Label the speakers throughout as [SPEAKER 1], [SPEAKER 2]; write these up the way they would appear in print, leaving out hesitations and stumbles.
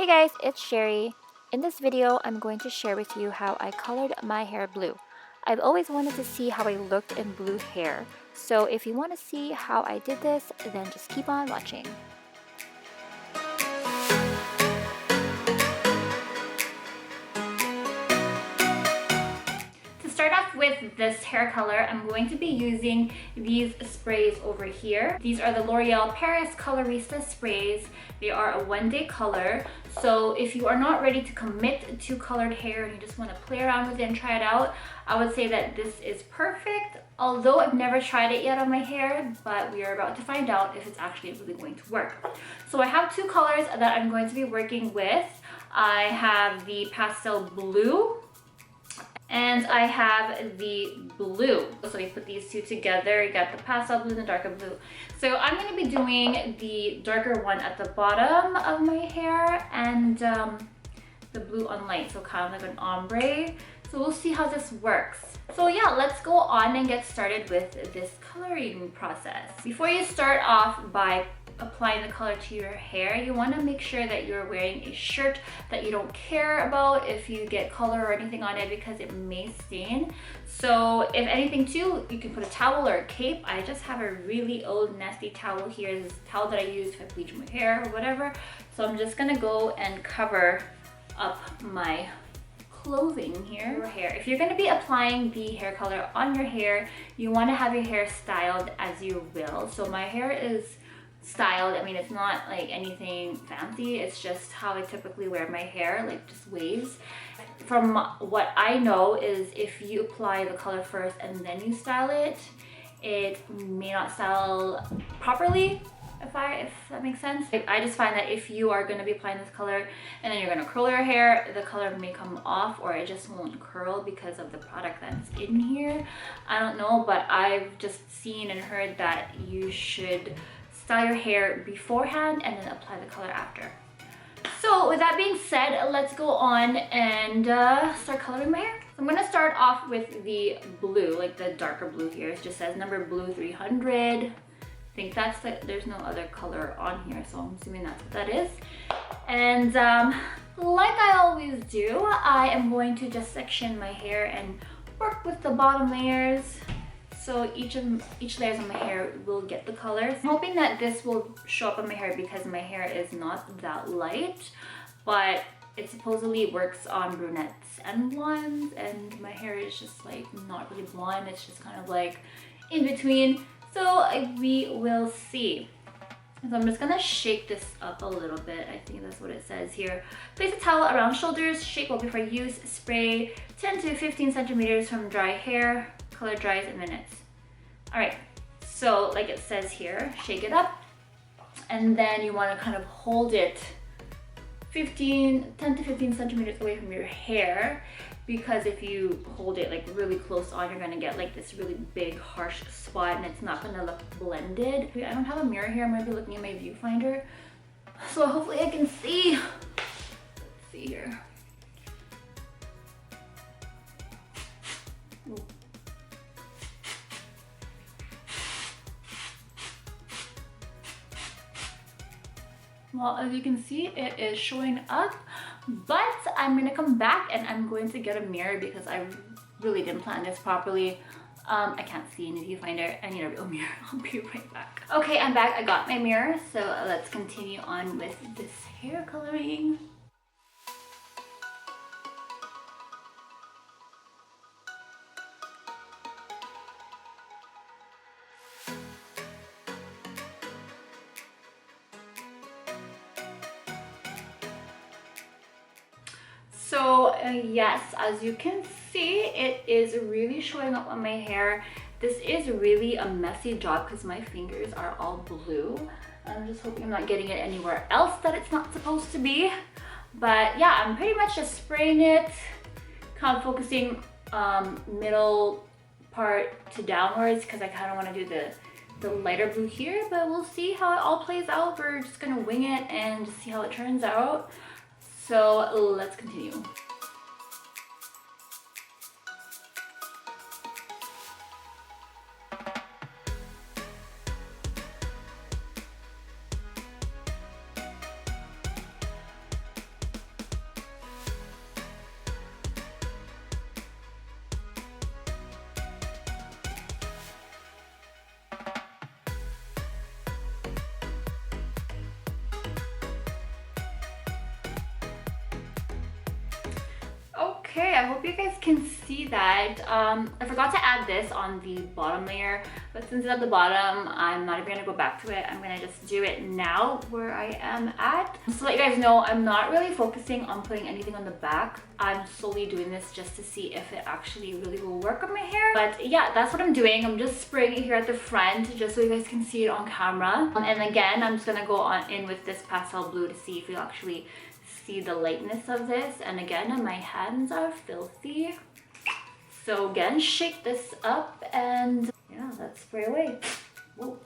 [SPEAKER 1] Hey guys, it's Sherry. In this video, I'm going to share with you how I colored my hair blue. I've always wanted to see how I looked in blue hair, so if you want to see how I did this, then just keep on watching. To start off with this hair color, I'm going to be using these sprays over here. These are the L'Oreal Colorista Sprays. They are a one-day color. So if you are not ready to commit to colored hair and you just want to play around with it and try it out, I would say that this is perfect. Although I've never tried it yet on my hair, but we are about to find out if it's actually really going to work. So I have two colors that I'm going to be working with. I have the pastel blue and I have the blue. So we put these two together. You got the pastel blue and the darker blue. So I'm going to be doing the darker one at the bottom of my hair and the blue on light, so kind of like an ombre. So we'll see how this works. So yeah, let's go on and get started with this coloring process. Before you start off by applying the color to your hair, you want to make sure that you're wearing a shirt that you don't care about if you get color or anything on it, because it may stain. So if anything too, you can put a towel or a cape. I just have a really old nasty towel here. This towel that I use if I bleach my hair or whatever. So I'm just gonna go and cover up my clothing here. Your hair. If you're going to be applying the hair color on your hair, you want to have your hair styled as you will. So my hair is styled. I mean, it's not like anything fancy. It's just how I typically wear my hair, like just waves. From what I know is if you apply the color first and then you style it, it may not style properly. If that makes sense. I just find that if you are going to be applying this color and then you're going to curl your hair, the color may come off or it just won't curl because of the product that's in here. I don't know, but I've just seen and heard that you should style your hair beforehand and then apply the color after. So with that being said, let's go on and start coloring my hair. I'm going to start off with the blue, like the darker blue here. It just says number blue 300. I think that's there's no other color on here, so I'm assuming that's what that is. And like I always do, I am going to just section my hair and work with the bottom layers. So each layers of my hair will get the colors. I'm hoping that this will show up on my hair because my hair is not that light, but it supposedly works on brunettes and blondes, and my hair is just like not really blonde. It's just kind of like in between. So we will see. So I'm just gonna shake this up a little bit. I think that's what it says here. Place a towel around shoulders, shake well before use, spray 10 to 15 centimeters from dry hair. Color dries in minutes. All right, so like it says here, shake it up, and then you wanna kind of hold it 10 to 15 centimeters away from your hair, because if you hold it like really close on, you're gonna get like this really big harsh spot and it's not gonna look blended. I don't have a mirror here. I'm gonna be looking at my viewfinder, so hopefully I can see. Let's see here. Ooh. Well, as you can see, it is showing up, but I'm gonna come back and I'm going to get a mirror because I really didn't plan this properly. I can't see in the viewfinder. I need a real mirror. I'll be right back. Okay, I'm back. I got my mirror, so let's continue on with this hair coloring. So yes, as you can see, it is really showing up on my hair. This is really a messy job because my fingers are all blue. I'm just hoping I'm not getting it anywhere else that it's not supposed to be. But yeah, I'm pretty much just spraying it, kind of focusing middle part to downwards because I kind of want to do the lighter blue here, but we'll see how it all plays out. We're just gonna wing it and just see how it turns out. So let's continue. Okay, I hope you guys can see that. I forgot to add this on the bottom layer, but since it's at the bottom, I'm not even gonna go back to it. I'm gonna just do it now where I am at. So to let you guys know, I'm not really focusing on putting anything on the back. I'm solely doing this just to see if it actually really will work on my hair. But yeah, that's what I'm doing. I'm just spraying it here at the front just so you guys can see it on camera. And again, I'm just gonna go in with this pastel blue to see if you actually see the lightness of this. And again, my hands are filthy, so again, shake this up and yeah, let's spray away. Whoa.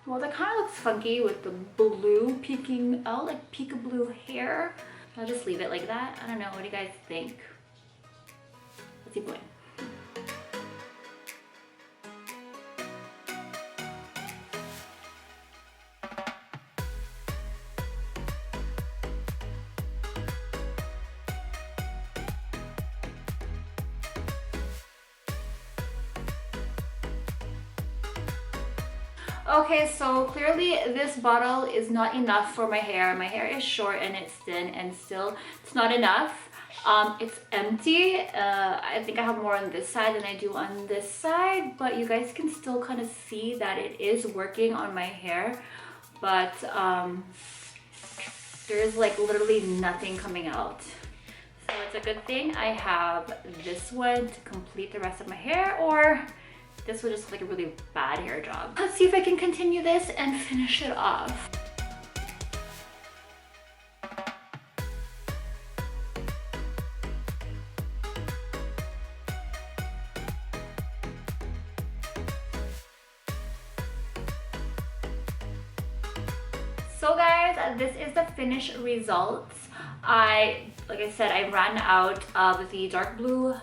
[SPEAKER 1] Well, that kind of looks funky with the blue peeking out, like peekaboo hair. I'll just leave it like that. I don't know, what do you guys think? Let's keep going. Okay, so clearly this bottle is not enough for my hair. My hair is short and it's thin, and still it's not enough. It's empty. I think I have more on this side than I do on this side, but you guys can still kind of see that it is working on my hair, but there's like literally nothing coming out. So it's a good thing I have this one to complete the rest of my hair, or this was just like a really bad hair job. Let's see if I can continue this and finish it off. So guys, this is the finished results. Like I said, I ran out of the dark blue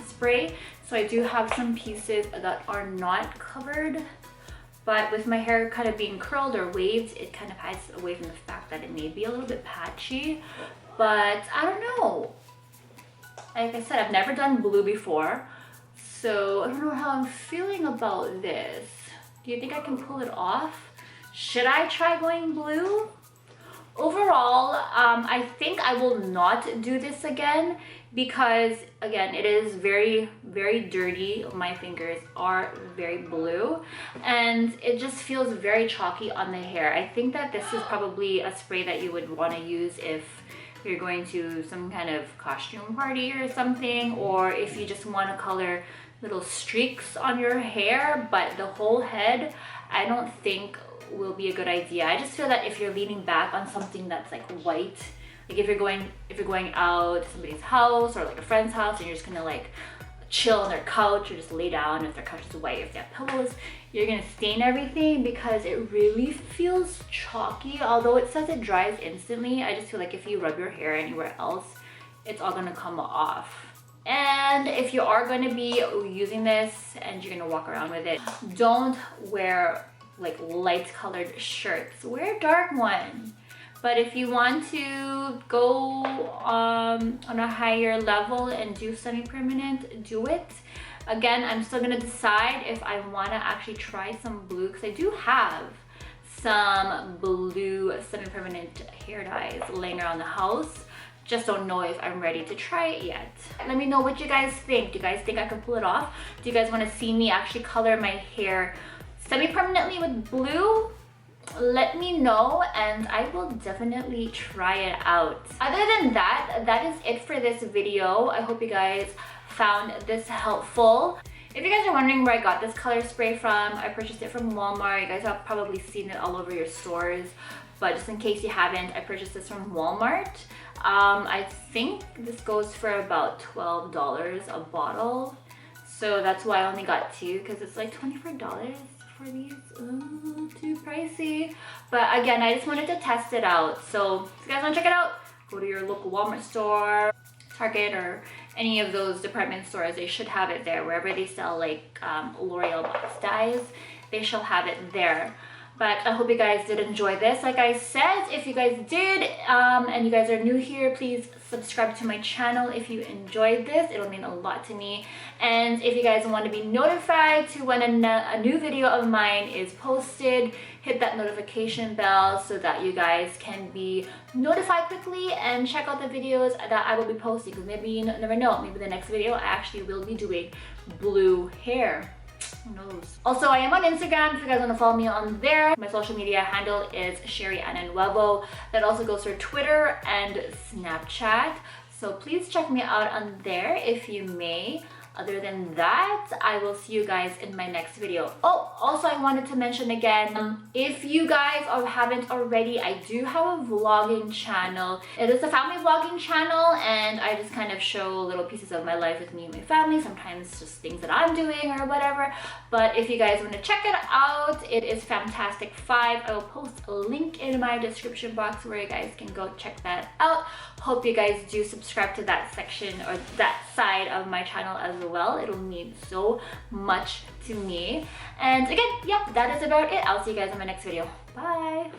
[SPEAKER 1] spray, so I do have some pieces that are not covered, but with my hair kind of being curled or waved, it kind of hides away from the fact that it may be a little bit patchy. But I don't know, like I said, I've never done blue before, so I don't know how I'm feeling about this. Do you think I can pull it off? Should I try going blue? Overall, I think I will not do this again because, again, it is very, very dirty. My fingers are very blue and it just feels very chalky on the hair. I think that this is probably a spray that you would want to use if you're going to some kind of costume party or something, or if you just want to color little streaks on your hair, but the whole head, I don't think will be a good idea. I just feel that if you're leaning back on something that's like white, like if you're going out to somebody's house or like a friend's house and you're just gonna like chill on their couch or just lay down, if their couch is white, if they have pillows, you're gonna stain everything because it really feels chalky. Although it says it dries instantly, I just feel like if you rub your hair anywhere else, it's all gonna come off. And if you are going to be using this and you're going to walk around with it, don't wear like light colored shirts. Wear a dark one. But if you want to go on a higher level and do semi-permanent, do it. Again, I'm still going to decide if I want to actually try some blue, because I do have some blue semi-permanent hair dyes laying around the house. Just don't know if I'm ready to try it yet. Let me know what you guys think. Do you guys think I can pull it off? Do you guys want to see me actually color my hair semi-permanently with blue? Let me know and I will definitely try it out. Other than that, that is it for this video. I hope you guys found this helpful. If you guys are wondering where I got this color spray from, I purchased it from Walmart. You guys have probably seen it all over your stores, but just in case you haven't, I purchased this from Walmart. I think this goes for about $12 a bottle, so that's why I only got two, because it's like $24 for these. Ooh, too pricey. But again, I just wanted to test it out, so if you guys want to check it out, go to your local Walmart store, Target, or any of those department stores. They should have it there. Wherever they sell like L'Oreal box dyes, they shall have it there. But I hope you guys did enjoy this. Like I said, if you guys did and you guys are new here, please subscribe to my channel if you enjoyed this. It'll mean a lot to me. And if you guys want to be notified to when a new video of mine is posted, hit that notification bell so that you guys can be notified quickly and check out the videos that I will be posting, because maybe you never know, maybe the next video I actually will be doing blue hair. Who knows? Also, I am on Instagram if you guys want to follow me on there. My social media handle is SherryAnnandWebo. That also goes for Twitter and Snapchat. So please check me out on there if you may. Other than that, I will see you guys in my next video. Oh, also I wanted to mention again, if you guys haven't already, I do have a vlogging channel. It is a family vlogging channel, and I just kind of show little pieces of my life with me and my family, sometimes just things that I'm doing or whatever. But if you guys want to check it out, it is Fantastic 5. I will post a link in my description box where you guys can go check that out. Hope you guys do subscribe to that section or that side of my channel as well. It'll mean so much to me. And again, yeah, that is about it. I'll see you guys in my next video. Bye!